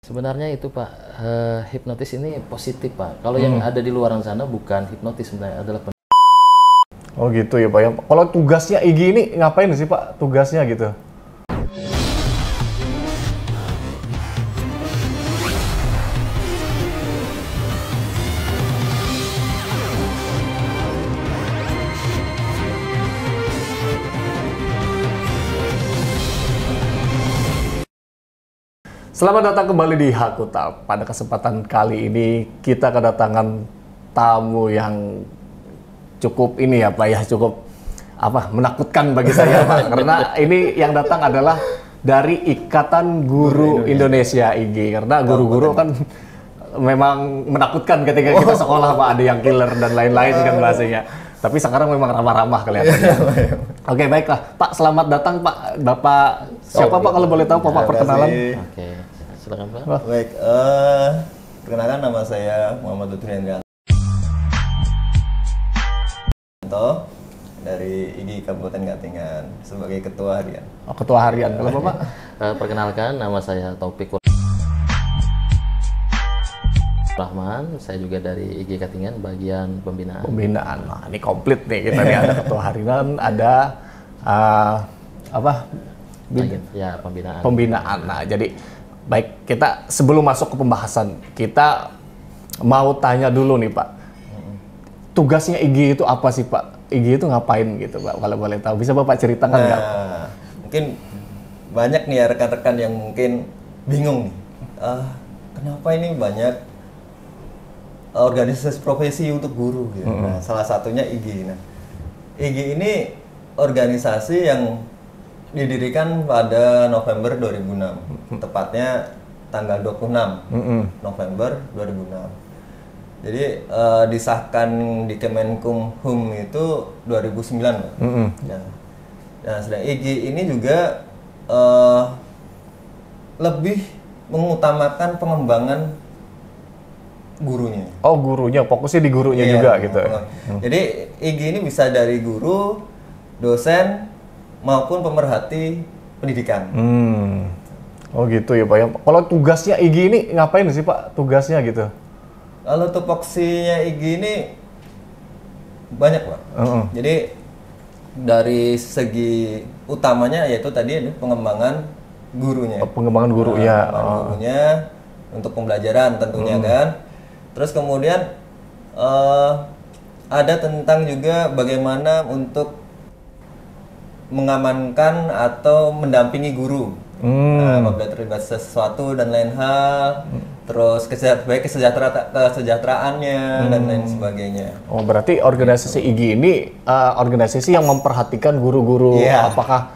Sebenarnya itu Pak, hipnotis ini positif Pak. Kalau yang ada di luar sana bukan hipnotis sebenarnya, adalah Oh gitu ya Pak ya. Kalau tugasnya IGI ini ngapain sih Pak tugasnya gitu? Selamat datang kembali di Hakuta. Pada kesempatan kali ini kita kedatangan tamu yang cukup ini ya Pak ya, cukup menakutkan bagi saya Pak. Karena ini yang datang adalah dari Ikatan Guru Indonesia IGI. Karena guru-guru kan memang menakutkan ketika kita sekolah Pak, ada yang killer dan lain-lain kan bahasanya. Tapi sekarang memang ramah-ramah kelihatannya. Oke, baiklah. Pak, selamat datang Pak. Bapak siapa Pak kalau boleh tahu Bapak perkenalan? Oke, silakan Pak. Baik, perkenalkan nama saya Muhammad Lutfi Hendrianto dari IGI Kabupaten Katingan sebagai Ketua Harian. Oh, Ketua Harian. Kalau Bapak? Perkenalkan, nama saya Taufik Rahman, saya juga dari IGI Katingan bagian pembinaan. Pembinaan. Nah, ini komplit nih kita nih, ada Ketua Harian, ada Ya, pembinaan. Pembinaan. Nah, jadi baik, kita sebelum masuk ke pembahasan, kita mau tanya dulu nih Pak. Tugasnya IGI itu apa sih Pak? IGI itu ngapain gitu Pak? Kalau boleh tahu, bisa Bapak ceritakan nggak? Mungkin banyak nih ya rekan-rekan yang mungkin bingung nih. Kenapa ini banyak organisasi profesi untuk guru gitu. Nah, salah satunya IGI. Nah, IGI ini organisasi yang didirikan pada November 2006, tepatnya tanggal 26 November 2006. Jadi disahkan di Kemenkumham itu 2009. Nah, sedang IGI ini juga lebih mengutamakan pengembangan gurunya. Oh, gurunya, fokusnya di gurunya juga gitu. Jadi IGI ini bisa dari guru, dosen, maupun pemerhati pendidikan. Oh gitu ya Pak ya. Kalau tugasnya IGI ini ngapain sih Pak tugasnya gitu? Kalau tupoksinya IGI ini banyak Pak. Jadi dari segi utamanya yaitu tadi pengembangan gurunya. Pengembangan guru ya. Pengembangan gurunya untuk pembelajaran tentunya kan. Terus kemudian ada tentang juga bagaimana untuk mengamankan atau mendampingi guru apabila terlibat sesuatu dan lain hal, terus baik kesejahteraannya dan lain sebagainya. Oh, berarti organisasi IGI ini organisasi yang memperhatikan guru-guru. Apakah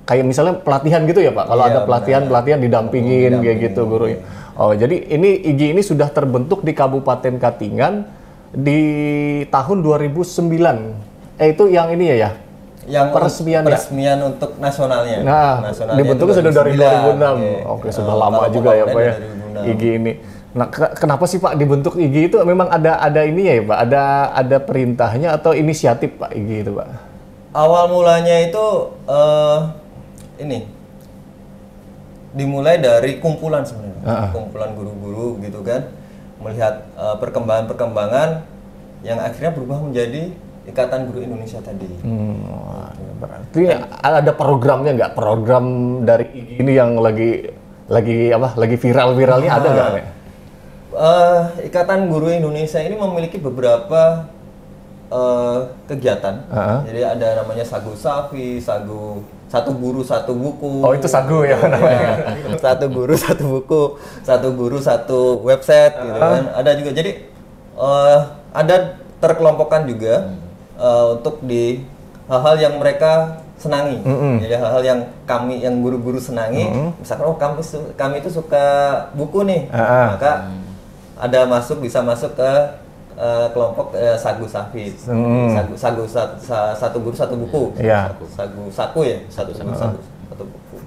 kayak misalnya pelatihan gitu ya Pak? Kalau ada pelatihan didampingin kayak gitu guru. Oh, jadi ini IGI ini sudah terbentuk di Kabupaten Katingan di tahun 2009. Itu yang ini ya? Yang peresmian untuk nasionalnya. Nah, dibentuknya sudah dari 2006. Oke, sudah lama juga ya Pak ya IGI ini. Nah, kenapa sih Pak dibentuk IGI itu? Memang ada ini ya Pak? Ada perintahnya atau inisiatif Pak IGI itu Pak? Awal mulanya itu dimulai dari kumpulan sebenarnya, kumpulan guru-guru gitu kan, melihat perkembangan yang akhirnya berubah menjadi Ikatan Guru Indonesia tadi. Berarti ada programnya nggak? Program dari IGI ini yang lagi viral-viralnya ada nggak? Ikatan Guru Indonesia ini memiliki beberapa kegiatan. Jadi ada namanya Sagu Safi, satu guru satu buku. Oh, itu Sagu ya namanya. Satu guru satu buku, satu guru satu website gitu kan. Ada juga. Jadi ada terkelompokkan juga untuk di hal-hal yang mereka senangi. Jadi hal-hal yang guru-guru senangi. Misalkan kami itu suka buku nih. Maka bisa masuk ke kelompok Sagu Safi, satu guru satu buku, satu buku.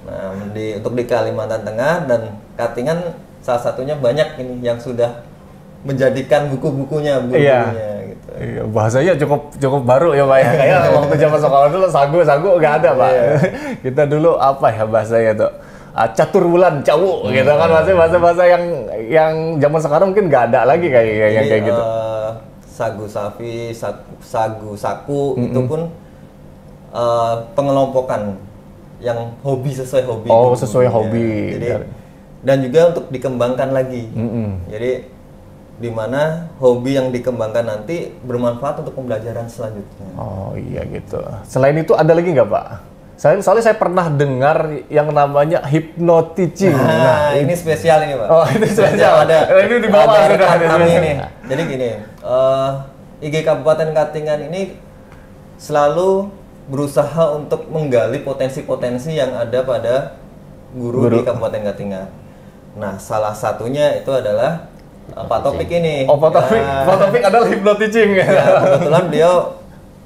Nah, untuk di Kalimantan Tengah dan Katingan salah satunya banyak ini yang sudah menjadikan buku-bukunya gitu. Iya, bahasanya cukup baru ya Pak ya. Kayak waktu zaman sekolah dulu sagu nggak ada Pak. Kita dulu apa ya bahasanya tuh? catur bulan cawu gitu kan, masih bahasa-bahasa yang zaman sekarang mungkin nggak ada lagi kayak gitu. Sagu sapi, sagu saku itu pun pengelompokan yang hobi sesuai hobi. Oh, sesuai hobi. Jadi, dan juga untuk dikembangkan lagi. Jadi di mana hobi yang dikembangkan nanti bermanfaat untuk pembelajaran selanjutnya. Oh iya gitu. Selain itu ada lagi nggak Pak? Soalnya saya pernah dengar yang namanya hypnoteaching. Nah, ini spesial ini Pak. Oh, itu spesial. Ada. Ini di bawah ada sudah ada kami ini. Jadi gini, IG Kabupaten Katingan ini selalu berusaha untuk menggali potensi-potensi yang ada pada guru di Kabupaten Katingan. Nah, salah satunya itu adalah Pak Topik ini. Oh, Pak Topik. Pak Topik adalah hypnoteaching. Ya, kebetulan dia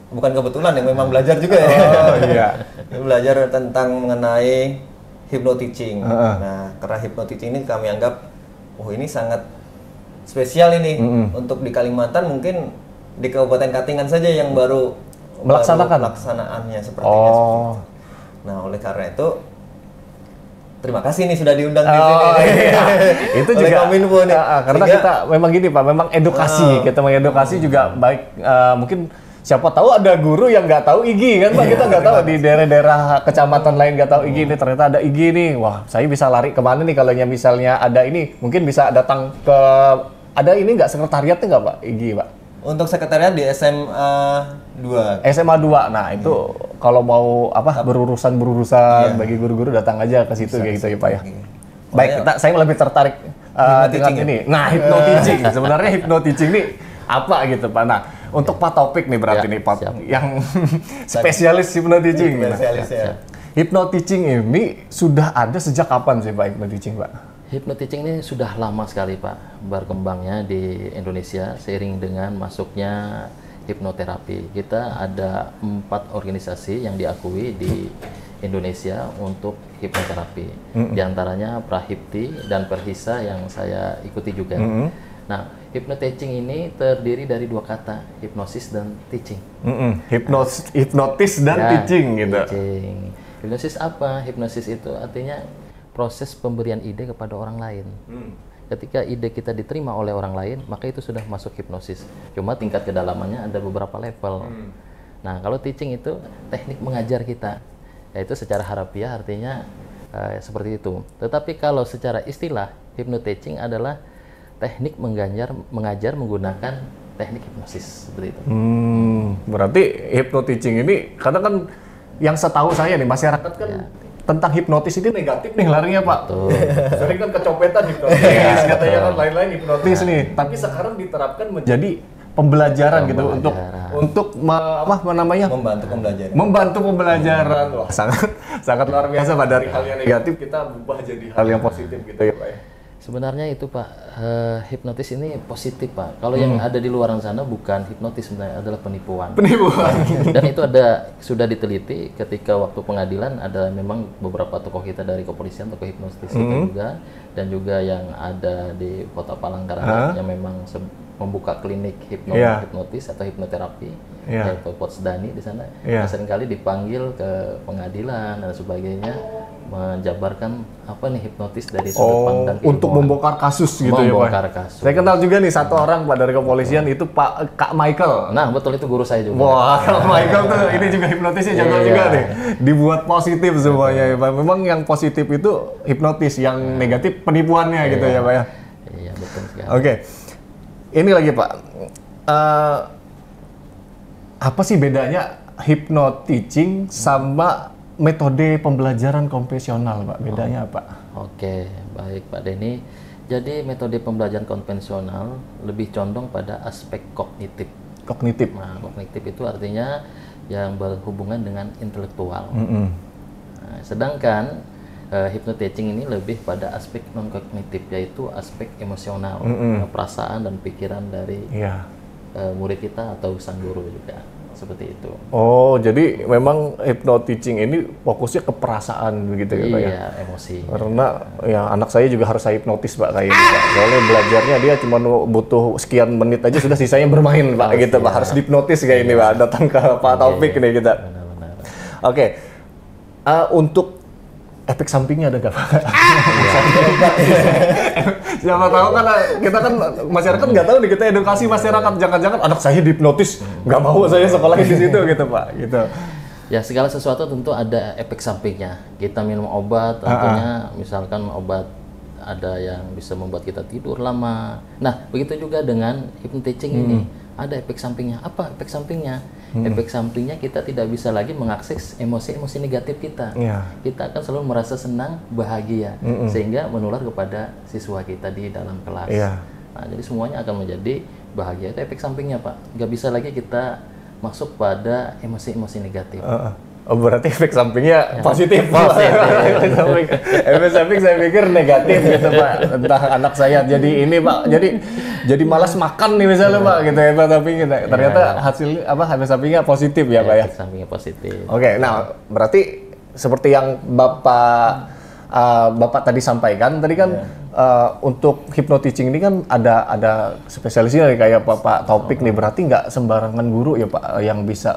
bukan kebetulan yang memang belajar juga ya. Oh iya. Dia belajar tentang mengenai hypnoteaching. Nah, karena hypnoteaching ini kami anggap ini sangat spesial ini untuk di Kalimantan, mungkin di Kabupaten Katingan saja yang baru pelaksanaannya sepertinya. Nah, oleh karena itu terima kasih nih sudah diundang di sini. Iya. Itu oleh juga Kominfo nih. Karena kita memang gini Pak, memang edukasi, kita mengedukasi juga baik. Mungkin siapa tahu ada guru yang nggak tahu IG kan Pak, kita nggak tahu di daerah-daerah kecamatan lain nggak tahu IG ini, ternyata ada IG nih. Wah, saya bisa lari kemana nih kalau misalnya ada ini, mungkin bisa datang ke, ada ini nggak sekretariatnya nggak Pak IG Pak? Untuk sekretariat di SMA 2. SMA 2. Nah, itu kalau mau berurusan bagi guru-guru datang aja ke situ kayak gitu ya Pak ya. Baik, saya lebih tertarik dengan ini. Nah, hypnoteaching. Sebenarnya hypnoteaching ini apa gitu Pak? Nah, untuk Pak Topik nih berarti nih Pak yang spesialis hypnoteaching. Spesialis ya. Hypnoteaching ini sudah ada sejak kapan sih Pak hypnoteaching Pak? Hypnoteaching ini sudah lama sekali Pak berkembangnya di Indonesia seiring dengan masuknya hipnoterapi. Kita ada 4 organisasi yang diakui di Indonesia untuk hipnoterapi. Di antaranya Prahipti dan Perhisa yang saya ikuti juga. Nah, hypnoteaching ini terdiri dari 2 kata, hipnosis dan teaching. Hipnotis dan teaching gitu. Hipnosis apa? Hipnosis itu artinya proses pemberian ide kepada orang lain. Ketika ide kita diterima oleh orang lain, maka itu sudah masuk hipnosis. Cuma tingkat kedalamannya ada beberapa level. Nah, kalau teaching itu teknik mengajar kita, yaitu secara harafiah artinya seperti itu. Tetapi kalau secara istilah, hypnoteaching adalah teknik mengajar menggunakan teknik hipnosis, seperti itu. Berarti hypnoteaching ini, karena kan yang setahu saya nih, masyarakat kan tentang hipnotis itu negatif nih larinya Pak. Sering kan kecopetan hipnotis, katanya kan lain-lain hipnotis nih. Tapi sekarang diterapkan menjadi pembelajaran gitu untuk membantu pembelajaran. Wah, sangat luar biasa Pak, dari hal yang negatif kita berubah jadi hal yang positif gitu ya Pak ya. Sebenarnya itu Pak, hipnotis ini positif Pak. Kalau yang ada di luar sana bukan hipnotis, sebenarnya adalah penipuan. Dan itu sudah diteliti ketika waktu pengadilan, ada memang beberapa tokoh kita dari kepolisian, tokoh hipnotis kita juga, dan juga yang ada di Kota Palangkaraya yang memang membuka klinik hipnotis atau hipnoterapi, yaitu Potsdani di sana. Yang seringkali dipanggil ke pengadilan dan sebagainya, menjabarkan hipnotis dari sudut pandang untuk membongkar kasus gitu ya Pak. Kasus. Saya kenal juga nih satu orang Pak dari kepolisian, itu Kak Michael. Nah, betul, itu guru saya juga. Wah, Kak Michael tuh ini juga hipnotisnya jago juga nih. Dibuat positif semuanya ya Pak. Memang yang positif itu hipnotis, yang negatif penipuannya gitu ya Pak ya. Iya, betul sekali. Oke. Ini lagi Pak. Apa sih bedanya hypnoteaching sama metode pembelajaran konvensional Pak? Bedanya apa? Oke, baik Pak Denny. Jadi metode pembelajaran konvensional lebih condong pada aspek kognitif. Nah, kognitif itu artinya yang berhubungan dengan intelektual. Nah, sedangkan hypnoteaching ini lebih pada aspek non kognitif, yaitu aspek emosional, perasaan dan pikiran dari murid kita atau sang guru juga. Seperti itu. Oh, jadi memang hypnoteaching ini fokusnya ke perasaan begitu ya Pak ya? Iya, emosi. Karena ya anak saya juga harus saya hipnotis Pak kayak gitu Pak. Soalnya belajarnya dia cuma butuh sekian menit aja sudah sisanya bermain Pak gitu Pak. Harus dihipnotis kayak ini Pak. Datang ke Pak Taufik nih kita. Benar-benar. Oke. Untuk efek sampingnya ada nggak Pak? Siapa tahu kan kita kan masyarakat nggak tahu nih, kita edukasi masyarakat, jangan-jangan anak saya dihipnotis, nggak mau saya sekolah di situ gitu Pak, gitu. Ya segala sesuatu tentu ada efek sampingnya. Kita minum obat tentunya, misalkan obat ada yang bisa membuat kita tidur lama. Nah begitu juga dengan hypnotizing ini, ada efek sampingnya. Apa efek sampingnya? Efek sampingnya kita tidak bisa lagi mengakses emosi-emosi negatif kita. Kita akan selalu merasa senang, bahagia, sehingga menular kepada siswa kita di dalam kelas. Nah, jadi semuanya akan menjadi bahagia. Itu efek sampingnya Pak. Nggak bisa lagi kita masuk pada emosi-emosi negatif. Oh berarti efek sampingnya positif. Efek samping saya pikir negatif gitu Pak. Entah anak saya jadi ini Pak, jadi malas makan nih misalnya Pak gitu ya Pak, tapi ternyata hasil efek sampingnya positif ya Pak ya. Efek sampingnya positif. Oke, nah berarti seperti yang Bapak tadi sampaikan tadi kan untuk hypnotizing ini kan ada spesialisnya nih, kayak Pak Taufik nih, berarti nggak sembarangan guru ya Pak yang bisa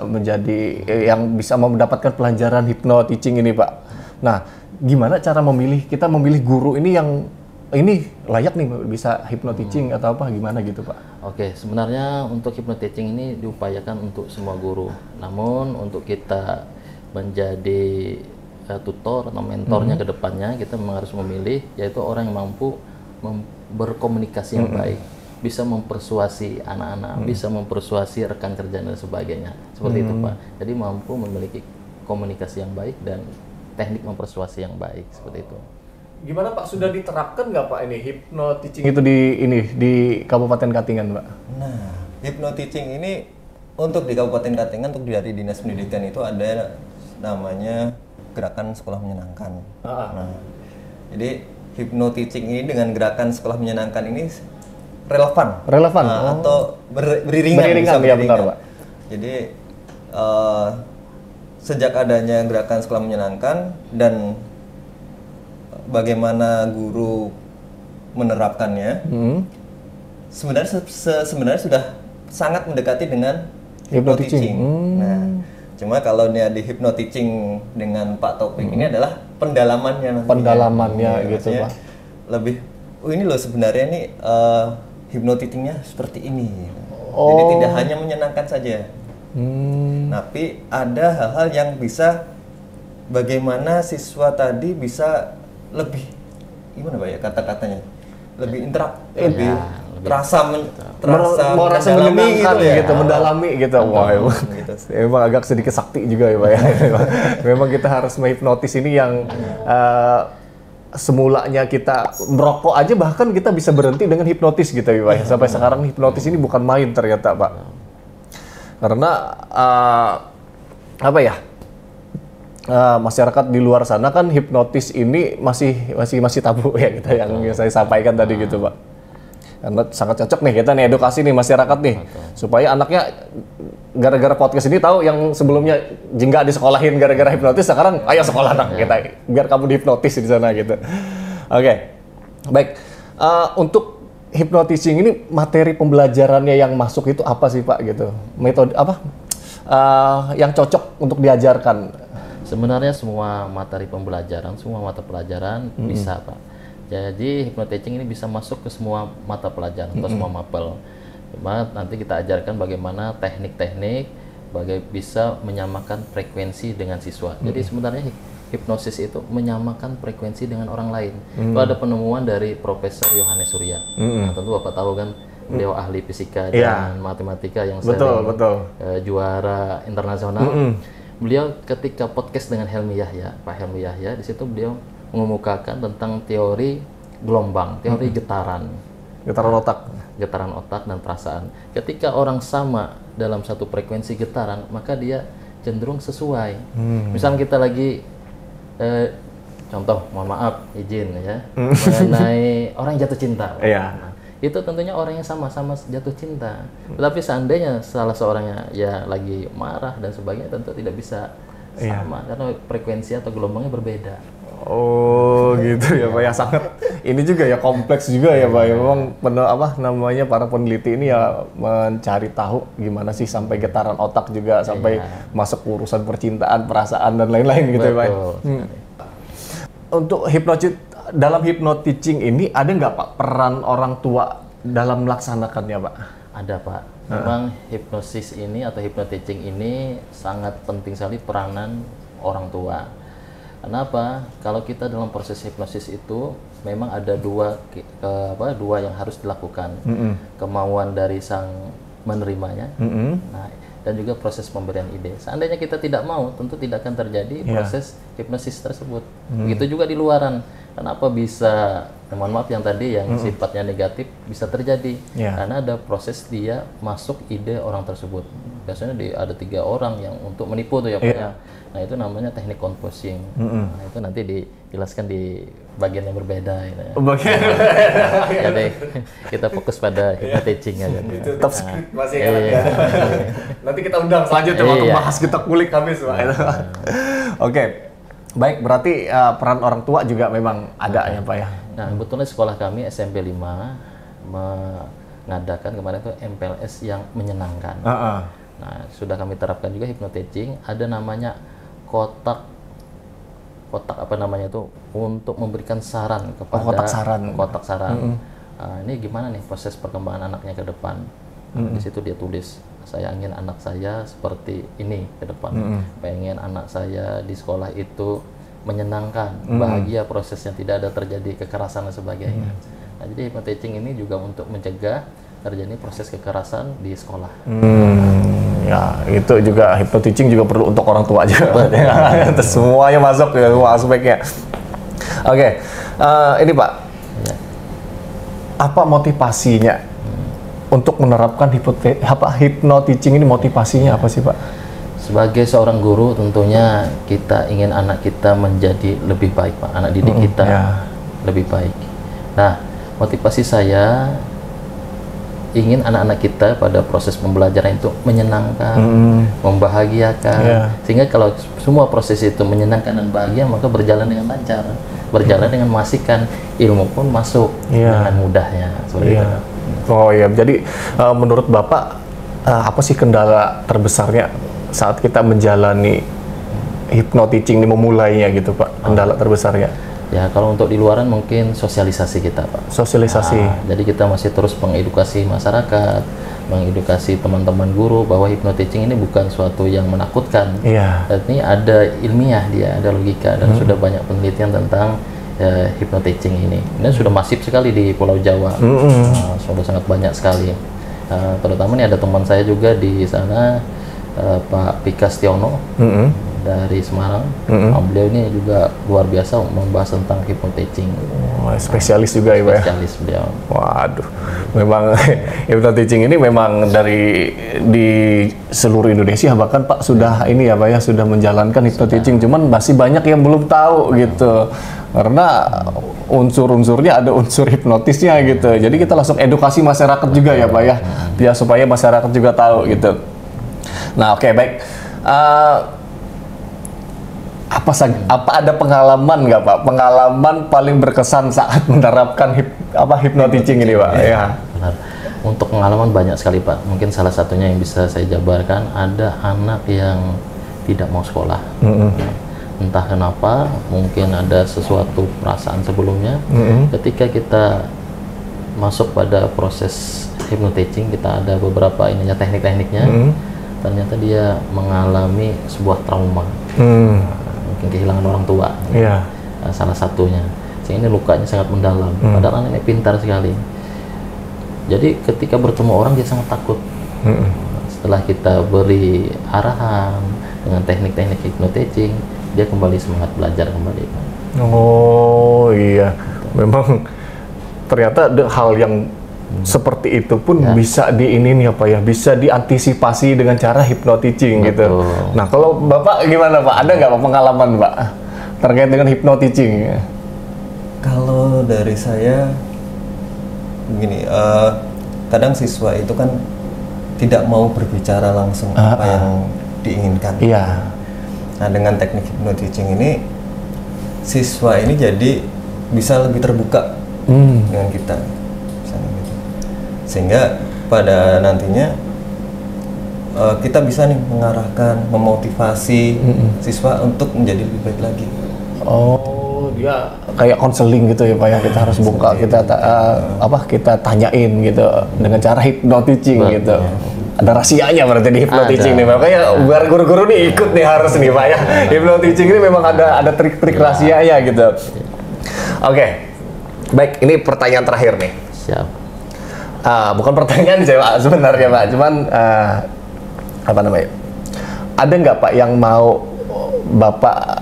yang bisa mendapatkan pelajaran hypnotizing ini Pak. Nah, gimana cara kita memilih guru ini yang ini layak nih bisa hypnotizing atau apa, gimana gitu Pak? Oke, sebenarnya untuk hypnotizing ini diupayakan untuk semua guru. Namun untuk kita menjadi tutor atau mentornya ke depannya, kita memang harus memilih yaitu orang yang mampu berkomunikasi yang baik, bisa mempersuasi anak-anak, bisa mempersuasi rekan kerja dan sebagainya, seperti itu Pak. Jadi mampu memiliki komunikasi yang baik dan teknik mempersuasi yang baik, seperti itu. Gimana Pak, sudah diterapkan nggak Pak ini hypnotizing itu di Kabupaten Katingan Pak? Nah, hypnotizing ini untuk di Kabupaten Katingan, untuk dari Dinas Pendidikan itu ada namanya gerakan sekolah menyenangkan. Nah, jadi hypnotizing ini dengan gerakan sekolah menyenangkan ini relevan atau beriringan ya, benar Pak. Jadi sejak adanya gerakan sekolah menyenangkan dan bagaimana guru menerapkannya, sebenarnya sudah sangat mendekati dengan hypnotizing. Nah, cuma kalau dia di hypnotizing dengan Pak Taufik ini adalah pendalamannya gitu Pak. Lebih, ini loh sebenarnya nih hypnotizingnya seperti ini. Jadi tidak hanya menyenangkan saja, tapi ada hal-hal yang bisa bagaimana siswa tadi bisa lebih, gimana Pak ya kata-katanya, lebih lebih terasa menyenangkan gitu, mendalami gitu. Wah, emang agak sedikit sakti juga ya Pak ya. Memang kita harus menghipnotis ini yang semulanya kita merokok aja bahkan kita bisa berhenti dengan hipnotis gitu ya Pak ya. Sampai sekarang hipnotis ini bukan main ternyata Pak. Karena apa ya? Masyarakat di luar sana kan hipnotis ini masih tabu ya kita yang saya sampaikan tadi gitu Pak. Karena sangat cocok nih kita nih edukasi nih masyarakat nih supaya anaknya gara-gara podcast ini tahu yang sebelumnya nggak disekolahin gara-gara hipnotis, sekarang ayo sekolah anak kita biar kamu dihipnotis di sana gitu. Oke. Baik. Untuk hypnotizing ini materi pembelajarannya yang masuk itu apa sih Pak gitu? Metode apa yang cocok untuk diajarkan? Sebenarnya semua materi pembelajaran, semua mata pelajaran bisa Pak. Jadi hypnotizing ini bisa masuk ke semua mata pelajaran atau semua mapel. Cuma nanti kita ajarkan bagaimana teknik-teknik, bisa menyamakan frekuensi dengan siswa. Jadi sebenarnya hipnosis itu menyamakan frekuensi dengan orang lain. Itu ada penemuan dari Profesor Yohanes Surya. Nah, tentu Bapak tahu kan, beliau ahli fisika dan matematika yang sering juara internasional. Beliau ketika podcast dengan Helmi Yahya, Pak Helmi Yahya, di situ beliau mengemukakan tentang teori gelombang, teori getaran otak dan perasaan. Ketika orang sama dalam satu frekuensi getaran, maka dia cenderung sesuai. Misalnya kita lagi contoh, mohon maaf izin ya, mengenai orang jatuh cinta. Nah, itu tentunya orang yang sama-sama jatuh cinta. Tetapi seandainya salah seorangnya ya lagi marah dan sebagainya, tentu tidak bisa sama karena frekuensi atau gelombangnya berbeda. Oh gitu ya Pak ya, sangat ini juga ya kompleks juga ya Pak ya. Memang para peneliti ini ya mencari tahu gimana sih sampai getaran otak juga sampai masuk urusan percintaan, perasaan dan lain-lain gitu ya Pak. untuk dalam hypnoteaching ini ada nggak Pak peran orang tua dalam melaksanakannya Pak? Ada Pak. Memang hipnosis ini atau hypnoteaching ini sangat penting sekali peranan orang tua. Kenapa? Kalau kita dalam proses hipnosis itu memang ada dua yang harus dilakukan. Kemauan dari sang menerimanya, nah, dan juga proses pemberian ide. Seandainya kita tidak mau, tentu tidak akan terjadi proses hipnosis tersebut. Begitu juga di luaran. Kenapa bisa, mohon maaf yang tadi yang sifatnya negatif bisa terjadi? Karena ada proses dia masuk ide orang tersebut. Biasanya ada 3 orang yang untuk menipu tuh ya Pak ya. Nah itu namanya teknik confusing. Nah itu nanti dijelaskan di bagian yang berbeda. Gitu ya. Jadi kita fokus pada hypnoteaching aja. Top script masih ya. Nanti kita undang selanjutnya waktu bahas kita kulik habis Pak. Oke. Baik, berarti peran orang tua juga memang ada ya Pak ya. Nah, kebetulan sekolah kami SMP 5 mengadakan kemarin itu MPLS yang menyenangkan. Nah, sudah kami terapkan juga hypnoteaching, ada namanya kotak apa namanya itu untuk memberikan saran kepada kotak saran. Ini gimana nih proses perkembangan anaknya ke depan. Di situ dia tulis, saya ingin anak saya seperti ini ke depan. Pengen anak saya di sekolah itu menyenangkan, bahagia prosesnya, tidak ada terjadi kekerasan dan sebagainya. Nah, jadi hypnoteaching ini juga untuk mencegah terjadi proses kekerasan di sekolah. Ya, itu juga hypnoteaching juga perlu untuk orang tua juga. Semuanya masuk ya, semua aspeknya. Oke, ini Pak, apa motivasinya untuk menerapkan hypnoteaching ini? Motivasinya apa sih Pak? Sebagai seorang guru tentunya kita ingin anak kita menjadi lebih baik Pak, anak didik kita lebih baik. Nah, motivasi saya ingin anak-anak kita pada proses pembelajaran itu menyenangkan, membahagiakan, sehingga kalau semua proses itu menyenangkan dan bahagia maka berjalan dengan lancar, berjalan dengan mengasihkan, ilmu pun masuk dengan mudahnya. Seperti itu. Oh iya, jadi menurut Bapak apa sih kendala terbesarnya saat kita menjalani hypnoteaching ini, memulainya gitu Pak, kendala terbesarnya? Ya, kalau untuk di luaran mungkin sosialisasi kita Pak. Sosialisasi. Jadi kita masih terus mengedukasi masyarakat, mengedukasi teman-teman guru bahwa hypnoteaching ini bukan suatu yang menakutkan. Ini ada ilmiah dia, ada logika, dan sudah banyak penelitian tentang hypnoteaching ini. Ini sudah masif sekali di Pulau Jawa, sudah sangat banyak sekali. Terutama ini ada teman saya juga di sana, Pak Pika Stiono dari Semarang. Beliau ini juga luar biasa membahas tentang hypnoteaching. Spesialis juga ya Pak? Spesialis beliau. Waduh, memang hypnoteaching ini memang di seluruh Indonesia bahkan Pak sudah ini ya Pak ya, sudah menjalankan hypnoteaching, cuman masih banyak yang belum tahu gitu. Karena unsur-unsurnya ada unsur hipnotisnya gitu. Jadi kita langsung edukasi masyarakat juga ya Pak ya, biar supaya masyarakat juga tahu gitu. Nah, oke, baik. Apa ada pengalaman nggak Pak? Pengalaman paling berkesan saat menerapkan hypnoteaching ini Pak? Ya. Benar. Untuk pengalaman banyak sekali Pak. Mungkin salah satunya yang bisa saya jabarkan, ada anak yang tidak mau sekolah. Entah kenapa, mungkin ada sesuatu perasaan sebelumnya. Ketika kita masuk pada proses hypnoteaching, kita ada beberapa teknik-tekniknya. Ternyata dia mengalami sebuah trauma, mungkin kehilangan orang tua, salah satunya, sehingga ini lukanya sangat mendalam. Padahal anak ini pintar sekali. Jadi ketika bertemu orang dia sangat takut. Setelah kita beri arahan dengan teknik-teknik hypnoteaching, dia kembali semangat belajar kembali. Oh iya, memang ternyata ada hal yang seperti itu pun bisa bisa diantisipasi dengan cara hypnoteaching gitu. Nah, kalau Bapak gimana Pak? Ada nggak pengalaman Pak terkait dengan hypnoteaching? Kalau dari saya begini, kadang siswa itu kan tidak mau berbicara langsung apa yang diinginkan. Nah, dengan teknik hypnoteaching ini siswa ini jadi bisa lebih terbuka dengan kita. Sehingga pada nantinya kita bisa nih mengarahkan, memotivasi siswa untuk menjadi lebih baik lagi. Oh dia kayak konseling gitu ya Pak ya, kita harus buka, kita tanyain gitu dengan cara hypnoteaching gitu. Ada rahasianya berarti di hypnoteaching nih, makanya biar guru-guru nih ikut nih harus nih Pak ya. Hypnoteaching ini memang ada trik-trik rahasianya gitu. Oke. Baik, ini pertanyaan terakhir nih. Siap. Bukan pertanyaan sih Pak sebenarnya Pak, cuman apa namanya? Ada nggak Pak yang mau Bapak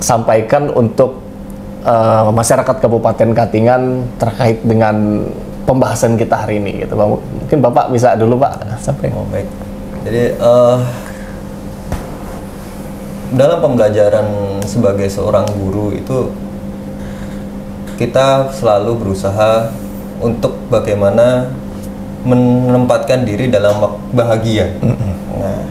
sampaikan untuk masyarakat Kabupaten Katingan terkait dengan pembahasan kita hari ini gitu Pak? Mungkin Bapak bisa dulu Pak sampai. Oh, baik. Jadi dalam pembelajaran sebagai seorang guru itu kita selalu berusaha untuk bagaimana menempatkan diri dalam bahagia. Nah,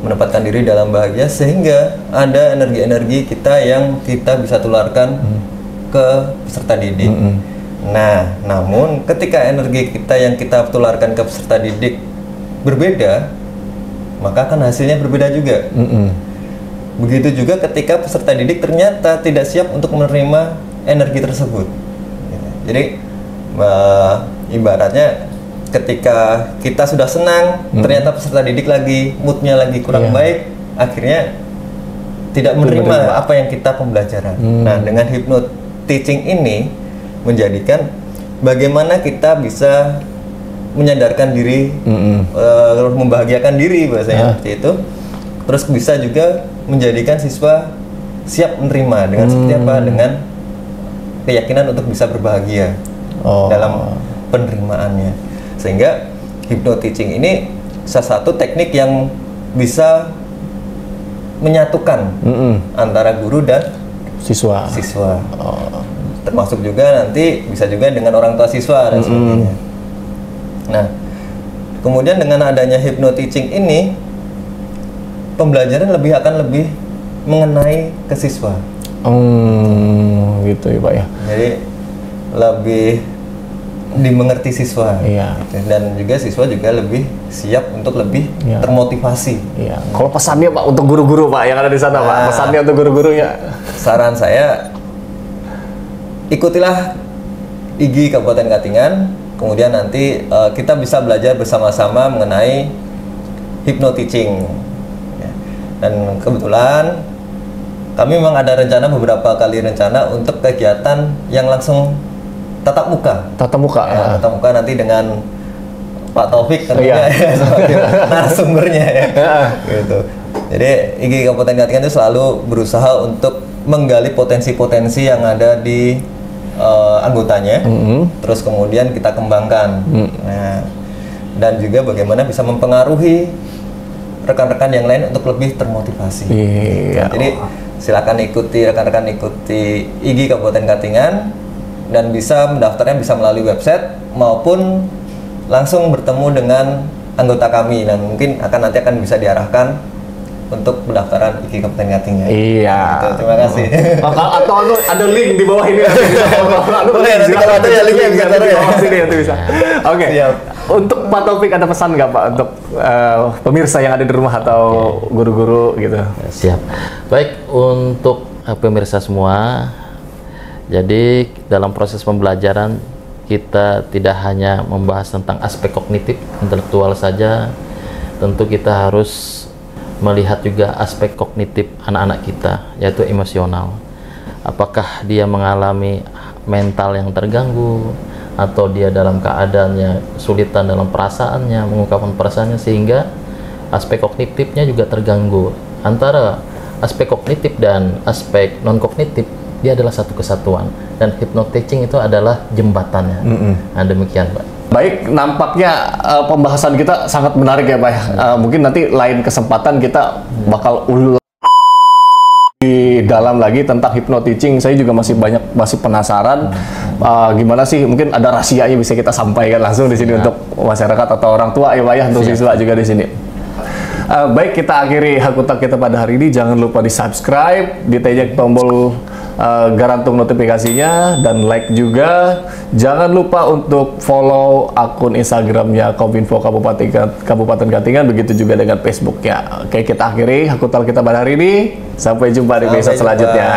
menempatkan diri dalam bahagia sehingga ada energi-energi kita yang kita bisa tularkan ke peserta didik. Nah, namun ketika energi kita yang kita tularkan ke peserta didik berbeda, maka kan hasilnya berbeda juga. Begitu juga ketika peserta didik ternyata tidak siap untuk menerima energi tersebut. Jadi ibaratnya ketika kita sudah senang, ternyata peserta didik lagi moodnya lagi kurang baik, akhirnya tidak menerima apa yang kita pembelajaran. Nah, dengan hypnoteaching ini menjadikan bagaimana kita bisa menyadarkan diri, membahagiakan diri bahasanya seperti itu. Terus bisa juga menjadikan siswa siap menerima dengan seperti apa, dengan keyakinan untuk bisa berbahagia dalam penerimaannya. Sehingga hypnoteaching ini salah satu teknik yang bisa menyatukan antara guru dan siswa. Termasuk juga nanti bisa juga dengan orang tua siswa dan sebagainya. Nah, kemudian dengan adanya hypnoteaching ini pembelajaran akan lebih mengenai ke siswa. Gitu ya Pak ya. Jadi lebih dimengerti siswa, dan juga siswa juga lebih siap untuk lebih termotivasi. Kalau pesannya Pak untuk guru-guru Pak yang ada di sana Pak, pesannya untuk guru-gurunya. Saran saya, ikutilah IGI Kabupaten Katingan, kemudian nanti kita bisa belajar bersama-sama mengenai hypnoteaching. Dan kebetulan kami memang ada beberapa kali rencana untuk kegiatan yang langsung tatap muka. Tatap muka nanti dengan Pak Taufik tentunya sebagai narasumbernya gitu. Jadi IGI Kabupaten Katingan itu selalu berusaha untuk menggali potensi-potensi yang ada di anggotanya, terus kemudian kita kembangkan. Nah, dan juga bagaimana bisa mempengaruhi rekan-rekan yang lain untuk lebih termotivasi. Jadi silakan rekan-rekan ikuti IGI Kabupaten Katingan. Dan bisa mendaftarnya bisa melalui website maupun langsung bertemu dengan anggota kami, dan mungkin nanti akan bisa diarahkan untuk pendaftaran IGI Kabupaten Katingan. Gitu, terima kasih. Atau ada link di bawah ini. Boleh, nanti kalau ada ya linknya bisa taruh ya. Bisa. Oke. Untuk Pak Taufik ada pesan nggak Pak untuk pemirsa yang ada di rumah atau guru-guru gitu? Siap. Baik, untuk pemirsa semua. Jadi dalam proses pembelajaran kita tidak hanya membahas tentang aspek kognitif intelektual saja, tentu kita harus melihat juga aspek kognitif anak-anak kita, yaitu emosional. Apakah dia mengalami mental yang terganggu, atau dia dalam keadaannya kesulitan dalam perasaannya, mengungkapkan perasaannya, sehingga aspek kognitifnya juga terganggu. Antara aspek kognitif dan aspek non-kognitif, dia adalah satu kesatuan, dan hypnoteaching itu adalah jembatannya. Nah, demikian Pak. Baik, nampaknya pembahasan kita sangat menarik ya Pak. Mungkin nanti lain kesempatan kita bakal di dalam lagi tentang hypnoteaching. Saya juga masih penasaran gimana sih, mungkin ada rahasianya bisa kita sampaikan langsung di sini untuk masyarakat atau orang tua ya Pak ya, untuk siswa juga di sini. Baik, kita akhiri Hakutak kita pada hari ini. Jangan lupa di subscribe, ditekan tombol garantung notifikasinya, dan like juga. Jangan lupa untuk follow akun Instagramnya Kominfo Kabupaten Katingan, begitu juga dengan Facebooknya. Oke, kita akhiri Hakutak kita pada hari ini. Sampai jumpa di episode selanjutnya.